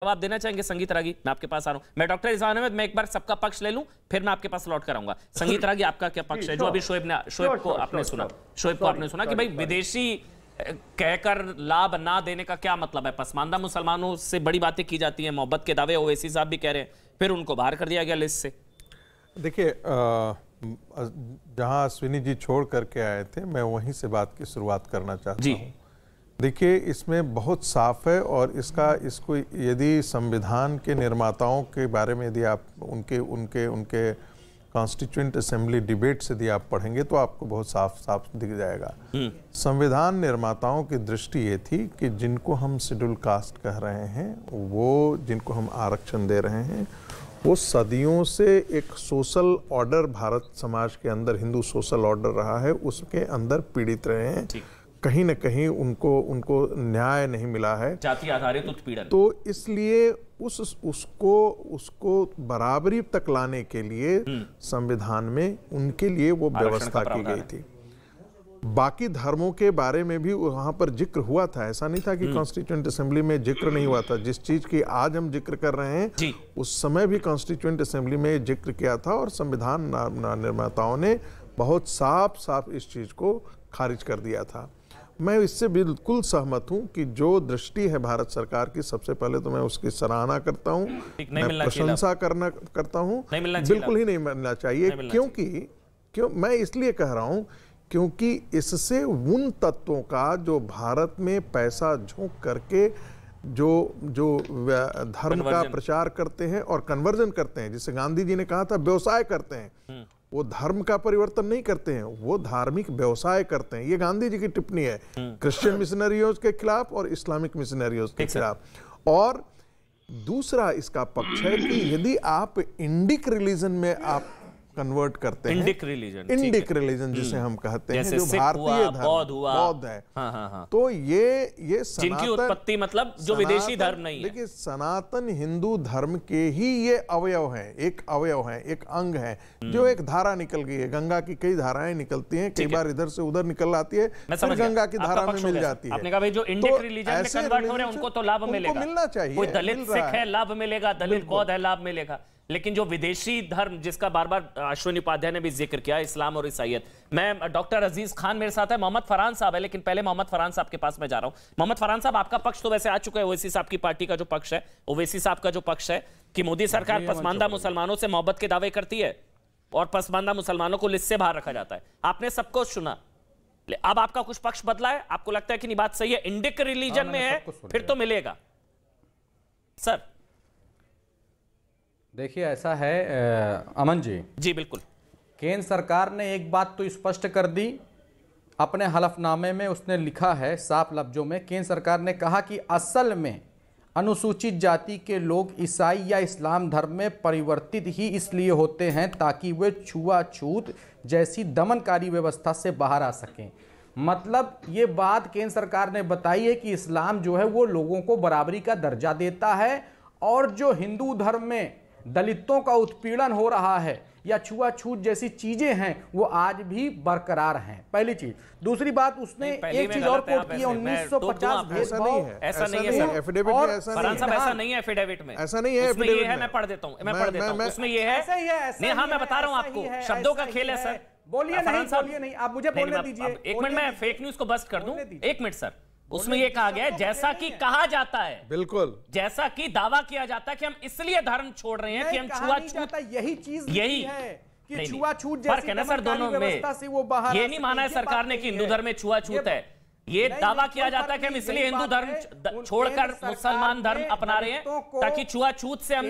जवाब देना चाहेंगे संगीत रागी? मैं आपके पास आ रहा हूं। मैं डॉक्टर इरफान अहमद, मैं एक बार सबका पक्ष ले लूं, फिर मैं आपके पास लौट कर आऊंगा। संगीत रागी, आपका क्या पक्ष है? जो अभी शोएब को आपने सुना कि भाई विदेशी कहकर लाभ ना देने का क्या मतलब है? पसमानदा मुसलमानों से बड़ी बातें की जाती हैं, मोहब्बत के दावे ओवैसी साहब भी कह रहे हैं, फिर उनको बाहर कर दिया गया लिस्ट से। देखिए, जहां अश्विनी जी छोड़ करके आए थे, मैं वहीं से बात की शुरुआत करना चाहता हूं। देखिए, इसमें बहुत साफ है और इसको यदि संविधान के निर्माताओं के बारे में यदि आप उनके कॉन्स्टिट्यूएंट असेंबली डिबेट से यदि आप पढ़ेंगे तो आपको बहुत साफ दिख जाएगा। संविधान निर्माताओं की दृष्टि ये थी कि जिनको हम शेड्यूल कास्ट कह रहे हैं, वो जिनको हम आरक्षण दे रहे हैं, वो सदियों से एक सोशल ऑर्डर भारत समाज के अंदर, हिंदू सोशल ऑर्डर रहा है, उसके अंदर पीड़ित रहे हैं। कहीं न कहीं उनको न्याय नहीं मिला है, जाति आधारित उत्पीड़न। तो इसलिए उसको बराबरी तक लाने के लिए संविधान में उनके लिए वो व्यवस्था की गई थी। बाकी धर्मों के बारे में भी वहां पर जिक्र हुआ था, ऐसा नहीं था कि कॉन्स्टिट्यूएंट असेंबली में जिक्र नहीं हुआ था। जिस चीज की आज हम जिक्र कर रहे हैं उस समय भी कॉन्स्टिट्यूएंट असेंबली में जिक्र किया था और संविधान निर्माताओं ने बहुत साफ इस चीज को खारिज कर दिया था। मैं इससे बिल्कुल सहमत हूं कि जो दृष्टि है भारत सरकार की, सबसे पहले तो मैं उसकी सराहना करता हूं, मैं प्रशंसा करता हूं। बिल्कुल ही नहीं मिलना चाहिए। क्यों मैं इसलिए कह रहा हूं क्योंकि इससे उन तत्वों का जो भारत में पैसा झोंक करके जो धर्म का प्रचार करते हैं और कन्वर्जन करते हैं, जिसे गांधी जी ने कहा था व्यवसाय करते हैं, वो धर्म का परिवर्तन नहीं करते हैं, वो धार्मिक व्यवसाय करते हैं। ये गांधी जी की टिप्पणी है क्रिश्चियन मिशनरियों के खिलाफ और इस्लामिक मिशनरियों के खिलाफ। और दूसरा इसका पक्ष है कि यदि आप इंडिक रिलीजन में आप कन्वर्ट करते हैं, इंडिक रिलीजन जिसे हम कहते हैं, जो भारतीय धर्म बौद्ध है, तो ये जिनकी उत्पत्ति मतलब जो विदेशी धर्म नहीं है। देखिए, सनातन हिंदू धर्म के ही ये अवयव है, एक अंग है, जो एक धारा निकल गई है। गंगा की कई धाराएं निकलती हैं, कई बार इधर से उधर निकल आती है, फिर गंगा की धारा में मिल जाती है। आपने कहा भाई जो इंडिक रिलीजन में कन्वर्ट हो रहे हैं उनको तो लाभ मिलेगा, मिलना चाहिए। कोई दलित सिख है लाभ मिलेगा, दलित बौद्ध है लाभ मिलेगा, लेकिन जो विदेशी धर्म जिसका बार बार अश्विनी उपाध्याय ने भी जिक्र किया, इस्लाम और ईसाईयत। मैं डॉक्टर अजीज खान मेरे साथ है, मोहम्मद फरहान साहब है, लेकिन पहले मोहम्मद फरहान साहब के पास मैं जा रहा हूं। मोहम्मद फरहान साहब, आपका पक्ष तो वैसे आ चुका है, ओवैसी साहब की पार्टी का जो पक्ष है, ओवैसी साहब का जो पक्ष है कि मोदी सरकार पसमानदा मुसलमानों से मोहब्बत के दावे करती है और पसमानदा मुसलमानों को लिस्ट से बाहर रखा जाता है। आपने सबको सुना, अब आपका कुछ पक्ष बदला है? आपको लगता है कि नहीं बात सही है, इंडिक रिलीजन में है फिर तो मिलेगा? सर देखिए, ऐसा है अमन जी बिल्कुल, केंद्र सरकार ने एक बात तो स्पष्ट कर दी अपने हलफनामे में, उसने लिखा है साफ लफ्जों में। केंद्र सरकार ने कहा कि असल में अनुसूचित जाति के लोग ईसाई या इस्लाम धर्म में परिवर्तित ही इसलिए होते हैं ताकि वे छुआछूत जैसी दमनकारी व्यवस्था से बाहर आ सकें। मतलब ये बात केंद्र सरकार ने बताई है कि इस्लाम जो है वो लोगों को बराबरी का दर्जा देता है, और जो हिंदू धर्म में दलितों का उत्पीड़न हो रहा है या छुआछूत जैसी चीजें हैं वो आज भी बरकरार हैं। पहली चीज। दूसरी बात, उसने एक चीज और कोट की है, 1950 भेदभाव। ऐसा नहीं है एफिडेविट में, ऐसा नहीं है एफिडेविट में, ऐसा नहीं है। उसमें ये है, मैं पढ़ देता हूं, उसमें ये है नहीं, हाँ मैं बता रहा हूं आपको, शब्दों का खेल है सर। बोलिए नहीं, आप मुझे बोलने दीजिए। एक मिनट, मैं फेक न्यूज को बस्ट कर दूं, एक मिनट सर। उसमें यह कहा गया है, जैसा कि कहा जाता है, बिल्कुल जैसा कि दावा किया जाता है कि हम इसलिए धर्म छोड़ रहे हैं कि हम छुआछूत, यही चीज है कि छुआछूत फर्क है ना सर दोनों में। ये नहीं माना है सरकार ने कि हिंदू धर्म में छुआछूत है, ये दावा किया जाता है कि हम इसलिए हिंदू धर्म छोड़कर मुसलमान धर्म अपना रहे हैं ताकि छुआछूत से हम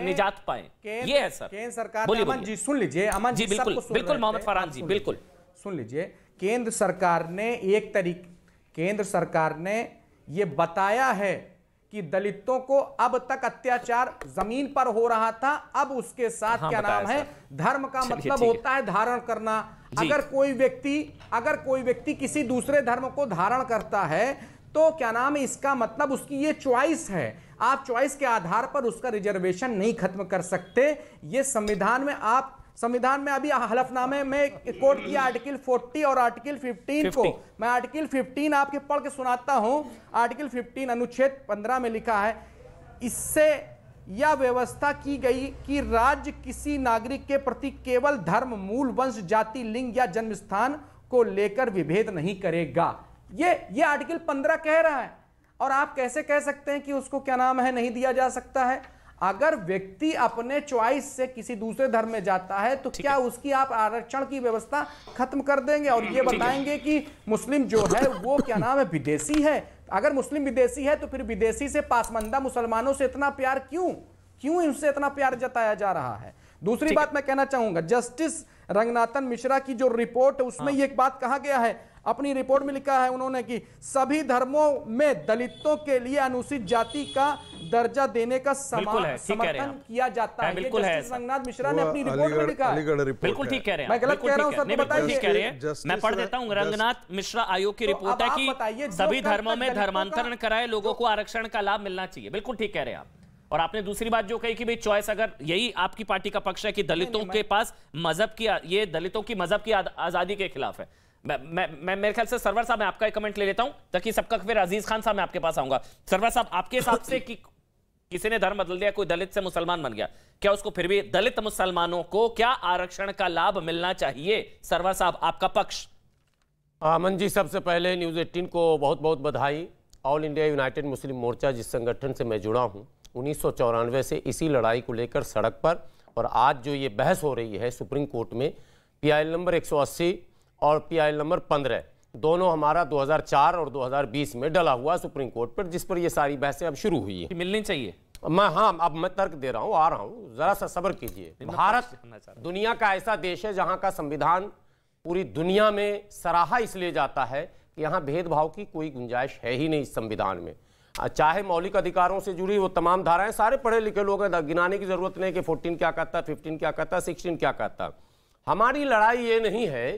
निजात पाए। ये है सर। केंद्र सरकार, अमन जी सुन लीजिए, अमन जी बिल्कुल मोहम्मद फरहान जी बिल्कुल सुन लीजिए। केंद्र सरकार ने ये बताया है कि दलितों को अब तक अत्याचार जमीन पर हो रहा था, अब उसके साथ क्या नाम है, धर्म का मतलब होता है धारण करना। अगर कोई व्यक्ति किसी दूसरे धर्म को धारण करता है तो क्या नाम है, इसका मतलब उसकी ये चॉइस है। आप चॉइस के आधार पर उसका रिजर्वेशन नहीं खत्म कर सकते। ये संविधान में अभी हलफनामे में कोट किया आर्टिकल 40 और आर्टिकल 15 को। मैं आर्टिकल 15 आपके पढ़ के सुनाता हूं। आर्टिकल 15 अनुच्छेद 15 में लिखा है, इससे यह व्यवस्था की गई कि राज्य किसी नागरिक के प्रति केवल धर्म, मूल, वंश, जाति, लिंग या जन्म स्थान को लेकर विभेद नहीं करेगा। ये आर्टिकल 15 कह रहा है। और आप कैसे कह सकते हैं कि उसको क्या नाम है नहीं दिया जा सकता है? अगर व्यक्ति अपने चॉइस से किसी दूसरे धर्म में जाता है तो क्या उसकी आप आरक्षण की व्यवस्था खत्म कर देंगे और ये बताएंगे कि मुस्लिम जो है वो क्या नाम है विदेशी है? अगर मुस्लिम विदेशी है तो फिर विदेशी से पासमंदा मुसलमानों से इतना प्यार क्यों इनसे इतना प्यार जताया जा रहा है? दूसरी बात मैं कहना चाहूंगा, जस्टिस रंगनाथन मिश्रा की जो रिपोर्ट है उसमें ये एक बात कहा गया है, अपनी रिपोर्ट में लिखा है उन्होंने कि सभी धर्मों में दलितों के लिए अनुसूचित जाति का दर्जा देने का समर्थन किया जाता है। बिल्कुल है, जस्टिस रंगनाथ मिश्रा ने अपनी रिपोर्ट में लिखा है। बिल्कुल ठीक कह रहे हैं, मैं गलत कह रहा हूं सर तो बताइए। मैं पढ़ देता हूं, रंगनाथ मिश्रा आयोग की रिपोर्ट है कि सभी धर्मों में धर्मांतरण कराए लोगों को आरक्षण का लाभ मिलना चाहिए। बिल्कुल ठीक कह रहे हैं आप। और आपने दूसरी बात जो कही कि भाई चॉइस, अगर यही आपकी पार्टी का पक्ष है कि दलितों के पास मजहब की, ये दलितों की मजहब की आजादी के खिलाफ है। मैं मेरे ख्याल से सरवर साहब मैं आपका एक कमेंट ले लेता हूं ताकि सबका, फिर अजीज खान साहब मैं आपके पास आऊंगा। सरवर साहब, आपके हिसाब से कि किसी ने धर्म बदल दिया, कोई दलित से मुसलमान बन गया, क्या उसको फिर भी दलित मुसलमानों को क्या आरक्षण का लाभ मिलना चाहिए? सरवर साहब आपका पक्ष। अमन जी, सबसे पहले न्यूज़ 18 को बहुत बहुत बधाई। ऑल इंडिया यूनाइटेड मुस्लिम मोर्चा जिस संगठन से मैं जुड़ा हूं 1994 से इसी लड़ाई को लेकर सड़क पर, और आज जो ये बहस हो रही है सुप्रीम कोर्ट में, PIL नंबर 180 और PIL नंबर 15 दोनों हमारा 2004 और 2020 में डला हुआ सुप्रीम कोर्ट पर, जिस पर ये सारी बहसें अब शुरू हुई है। मिलनी चाहिए। अब मैं तर्क दे रहा हूँ, आ रहा हूँ, जरा सा सब्र कीजिए। भारत दुनिया का ऐसा देश है जहाँ का संविधान पूरी दुनिया में सराहा इसलिए जाता है कि यहाँ भेदभाव की कोई गुंजाइश है ही नहीं इस संविधान में। चाहे मौलिक अधिकारों से जुड़ी वो तमाम धाराएं, सारे पढ़े लिखे लोग हैं, गिनाने की जरूरत नहीं कि 14 क्या कहता है, 15 क्या कहता है, 16 क्या कहता है। हमारी लड़ाई ये नहीं है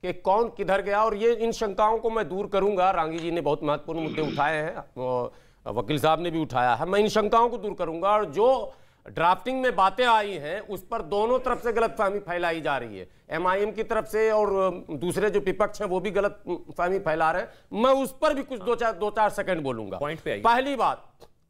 कि कौन किधर गया, और ये इन शंकाओं को मैं दूर करूंगा। रांगी जी ने बहुत महत्वपूर्ण मुद्दे उठाए हैं, वकील साहब ने भी उठाया है, मैं इन शंकाओं को दूर करूंगा। और जो ड्राफ्टिंग में बातें आई हैं उस पर दोनों तरफ से गलतफहमी फैलाई जा रही है, MIM की तरफ से और दूसरे जो विपक्ष हैं वो भी गलतफहमी फैला रहे हैं। मैं उस पर भी कुछ दो चार सेकंड बोलूंगा। पहली बात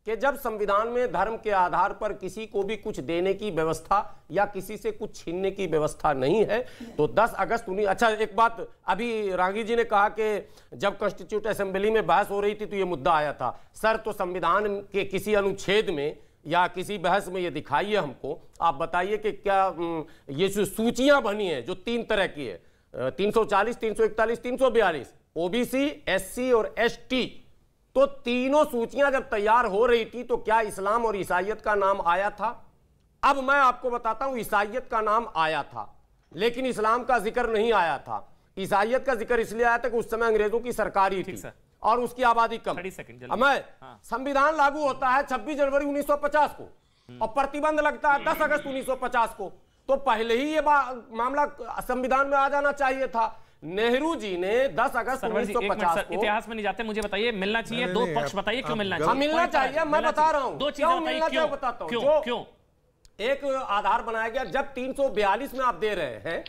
कि जब संविधान में धर्म के आधार पर किसी को भी कुछ देने की व्यवस्था या किसी से कुछ छीनने की व्यवस्था नहीं है, तो 10 अगस्त 19। अच्छा, एक बात अभी रांगी जी ने कहा कि जब कॉन्स्टिट्यूट असेंबली में बहस हो रही थी तो ये मुद्दा आया था। सर, तो संविधान के किसी अनुच्छेद में या किसी बहस में ये दिखाइए हमको, आप बताइए कि क्या ये जो सूचियां बनी है जो 3 तरह की है, 340, 341, 342, OBC, SC और ST, तो तीनों सूचियां जब तैयार हो रही थी तो क्या इस्लाम और ईसाइयत का नाम आया था? अब मैं आपको बताता हूं, ईसाइयत का नाम आया था लेकिन इस्लाम का जिक्र नहीं आया था। ईसाइयत का जिक्र इसलिए आया था कि उस समय अंग्रेजों की सरकार ही थी और उसकी आबादी कम। संविधान लागू होता है 26 जनवरी 1950 को और प्रतिबंध लगता है 10 अगस्त 1950 को, तो पहले ही ये मामला संविधान में आ जाना चाहिए था। नेहरू जी ने 10 अगस्त 1950 को, इतिहास में नहीं जाते, मुझे बताइए मिलना चाहिए, दो पक्ष बताइए क्यों मिलना चाहिए। मिलना चाहिए, मैं बता रहा हूं दो चीजें मिलना चाहिए, बताता हूं क्यों। एक आधार बनाया गया, जब 342 में आप दे रहे हैं,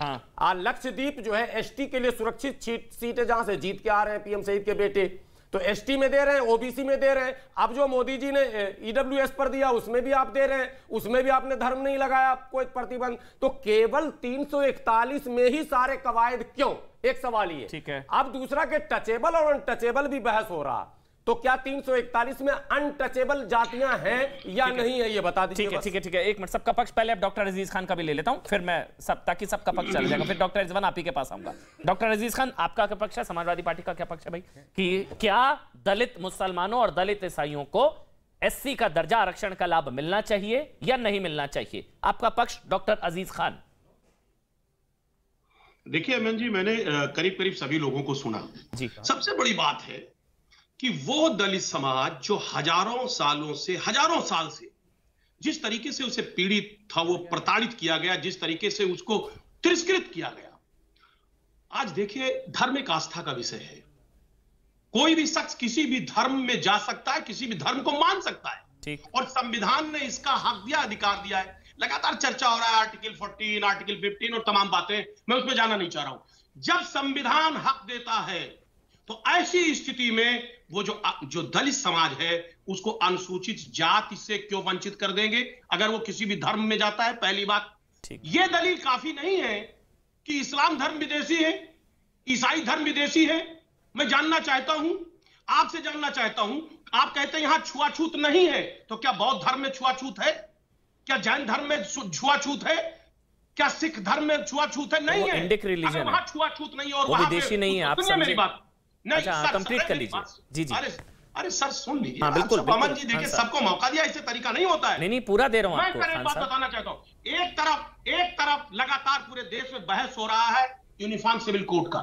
लक्षद्वीप जो है ST के लिए सुरक्षित सीट है जहां से जीत के आ रहे हैं PM शहीद के बेटे, तो ST में दे रहे हैं, OBC में दे रहे हैं। अब जो मोदी जी ने EWS पर दिया उसमें भी आप दे रहे हैं, उसमें भी आपने धर्म नहीं लगाया कोई प्रतिबंध, तो केवल 341 में ही सारे कवायद क्यों? एक सवाल ये। ठीक है। अब दूसरा के टचेबल और अनटचेबल भी बहस हो रहा, तो क्या 341 में अनटचेबल जातियां हैं या नहीं है, ये बता दीजिए। ठीक है, एक मिनट, सबका पक्ष पहले अब डॉक्टर अजीज खान का भी ले लेता हूं, फिर मैं सब, ताकि सबका पक्ष चल जाएगा, फिर डॉक्टर रिजवान आप ही के पास आऊंगा। डॉक्टर अजीज खान, आपका क्या पक्ष है, समाजवादी पार्टी का क्या पक्ष है भाई, कि क्या दलित मुसलमानों और दलित ईसाइयों को SC का दर्जा, आरक्षण का लाभ मिलना चाहिए या नहीं मिलना चाहिए? आपका पक्ष डॉक्टर अजीज खान। देखिए अमन जी, मैंने करीब करीब सभी लोगों को सुना जी। सबसे बड़ी बात है कि वो दलित समाज जो हजारों साल से जिस तरीके से उसे पीड़ित था, वो प्रताड़ित किया गया, जिस तरीके से उसको तिरस्कृत किया गया, आज देखिए धर्म एक आस्था का विषय है। कोई भी शख्स किसी भी धर्म में जा सकता है, किसी भी धर्म को मान सकता है, ठीक। और संविधान ने इसका हक दिया, अधिकार दिया है। लगातार चर्चा हो रहा है आर्टिकल 14, आर्टिकल 15 और तमाम बातें, मैं उसमें जाना नहीं चाह रहा हूं। जब संविधान हक देता है तो ऐसी स्थिति में वो जो दलित समाज है उसको अनुसूचित जाति से क्यों वंचित कर देंगे अगर वो किसी भी धर्म में जाता है? पहली बात, ये दलील काफी नहीं है कि इस्लाम धर्म विदेशी है, ईसाई धर्म विदेशी है। मैं जानना चाहता हूं, आपसे जानना चाहता हूं, आप कहते हैं यहां छुआछूत नहीं है, तो क्या बौद्ध धर्म में छुआछूत है? क्या जैन धर्म में छुआछूत है? क्या सिख धर्म में छुआछूत है? नहीं है। अगर वहां छुआछूत नहीं और वो विदेशी नहीं है, आप समझे मेरी बात। नहीं, अच्छा, कंप्लीट कर लीजिए। जी जी। अरे सर सुन लीजिए। हाँ, बिल्कुल, अमन जी देखिए, सबको मौका दिया, इससे तरीका नहीं होता है। नहीं पूरा दे रहा हूं आपको। मैं एक बात बताना चाहता हूं, एक तरफ लगातार पूरे देश में बहस हो रहा है यूनिफॉर्म सिविल कोड का,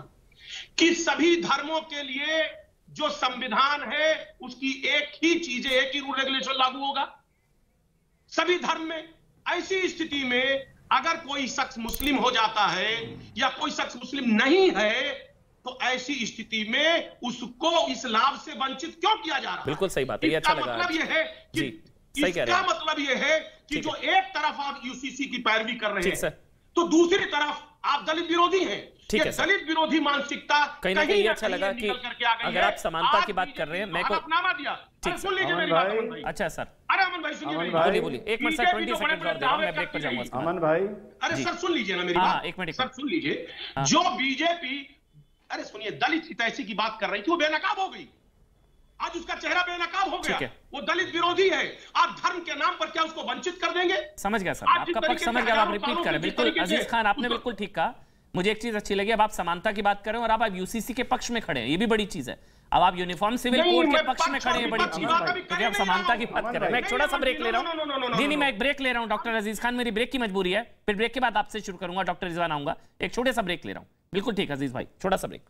कि सभी धर्मों के लिए जो संविधान है उसकी एक ही चीजें, एक ही रूल रेगुलेशन लागू होगा सभी धर्म में। ऐसी स्थिति में अगर कोई शख्स मुस्लिम हो जाता है या कोई शख्स मुस्लिम नहीं है, तो ऐसी स्थिति में उसको इस लाभ से वंचित क्यों किया जा रहा है? बिल्कुल सही बात है, ये अच्छा लगा। मतलब ये है कि इसका मतलब ये है कि जो एक तरफ आप यूसीसी की पैरवी कर रहे हैं, तो दूसरी तरफ आप दलित विरोधी हैं। ठीक है, दलित विरोधी मानसिकता कहीं ना कहीं अच्छा लगा कि अगर आप समानता की बात कर रहे हैं, मैं को हलफनामा दिया। सुन लीजिए मेरी बात अमन भाई। अच्छा सर। अरे अमन भाई सुनिए, बोलिए। एक मिनट सर, 20 सेकंड और दे रहा हूं, मैं ब्रेक पर जाऊंगा। अमन भाई, अरे सर सुन लीजिए ना मेरी बात। एक मिनट सर सुन लीजिए, जो बीजेपी, अरे सुनिए, दलित हितैषी की बात कर रही थी, वो बेनकाब हो गई। आज उसका चेहरा बेनकाब हो गया। वो दलित विरोधी है। आप धर्म के नाम पर क्या उसको वंचित कर देंगे? समझ गया सर, आपका पक्ष समझ गया। आप रिपीट करें। बिल्कुल अजीज खान, आपने बिल्कुल ठीक कहा। मुझे एक चीज अच्छी लगी, अब आप समानता की बात करें और अब आप यूसीसी के पक्ष में खड़े हैं, ये भी बड़ी चीज है। अब आप यूनिफॉर्म सिविल कोड के पक्ष में खड़े हैं, बड़ी चीज है, क्योंकि आप समानता की बात कर रहे हैं। मैं एक छोटा सा ब्रेक ले रहा हूँ। नहीं, मैं एक ब्रेक ले रहा हूँ डॉक्टर अजीज खान, मेरी ब्रेक की मजबूरी है। फिर ब्रेक के बाद आपसे शुरू करूंगा, डॉक्टर रिजवान आऊंगा। एक छोटे सा ब्रेक ले रहा हूँ। बिल्कुल ठीक अजीज भाई, छोटा सा ब्रेक।